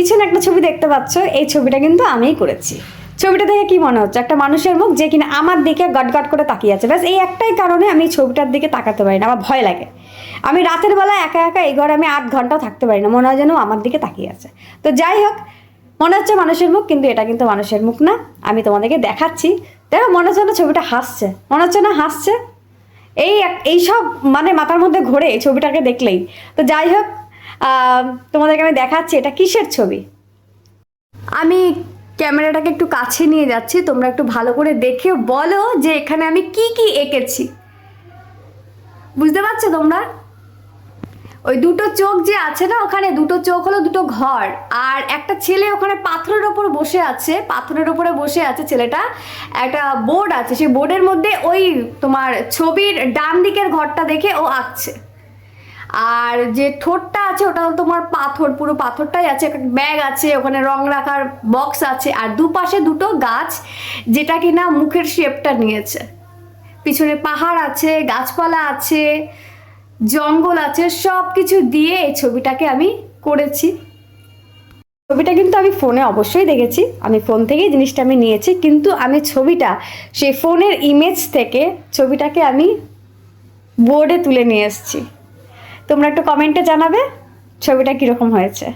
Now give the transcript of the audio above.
পিছনে একটা ছবি দেখতে পাচ্ছ, এই ছবিটা কিন্তু আমিই করেছি। ছবিটা দেখে কি মনে হচ্ছে? একটা মানুষের মুখ যে কিনা আমার দিকে গটগট করে তাকিয়ে আছে। ব্যাস এই একটাই কারণে আমি ছবিটার দিকে তাকাতে পারি না, আমার ভয় লাগে। আমি রাতের বেলা একা একা এই ঘরে আমি 8 ঘন্টাও থাকতে পারি না, মনে হয় যেন আমার দিকে তাকিয়ে আছে। তো যাই হোক, মনে হচ্ছে মানুষের মুখ, কিন্তু এটা কিন্তু মানুষের মুখ না। আমি তোমাদেরকে দেখাচ্ছি, দেখো মনে হচ্ছে না ছবিটা হাসছে? মনে হচ্ছে না হাসছে? এইসব মানে মাথার মধ্যে ঘোরে এই ছবিটাকে দেখলেই। তো যাই হোক, তোমাদেরকে আমি দেখাচ্ছি এটা কিসের ছবি। আমি ক্যামেরাটাকে একটু কাছে নিয়ে যাচ্ছি, তোমরা একটু ভালো করে দেখে বলো যে এখানে আমি কি কি এঁকেছি। বুঝতে পারছো তোমরা? ওই দুটো চোখ যে আছে না, ওখানে দুটো চোখ হলো দুটো ঘর, আর একটা ছেলে ওখানে পাথরের ওপর বসে আছে, পাথরের ওপরে বসে আছে ছেলেটা। একটা বোর্ড আছে, সেই বোর্ডের মধ্যে ওই তোমার ছবির ডান দিকের ঘরটা দেখে ও আঁকছে। আর যে ঠোঁটটা আছে ওটা হলো তোমার পাথর, পুরো পাথরটাই আছে। ব্যাগ আছে ওখানে, রং রাখার বক্স আছে, আর দুপাশে দুটো গাছ যেটা কিনা মুখের শেপটা নিয়েছে। পিছনে পাহাড় আছে, গাছপালা আছে, জঙ্গল আছে, সব কিছু দিয়ে এই ছবিটাকে আমি করেছি। ছবিটা কিন্তু আমি ফোনে অবশ্যই দেখেছি, আমি ফোন থেকেই জিনিসটা আমি নিয়েছি, কিন্তু আমি ছবিটা সেই ফোনের ইমেজ থেকে ছবিটাকে আমি বোর্ডে তুলে নিয়ে এসেছি। তোমরা একটু কমেন্টে জানাবে ছবিটা কীরকম হয়েছে।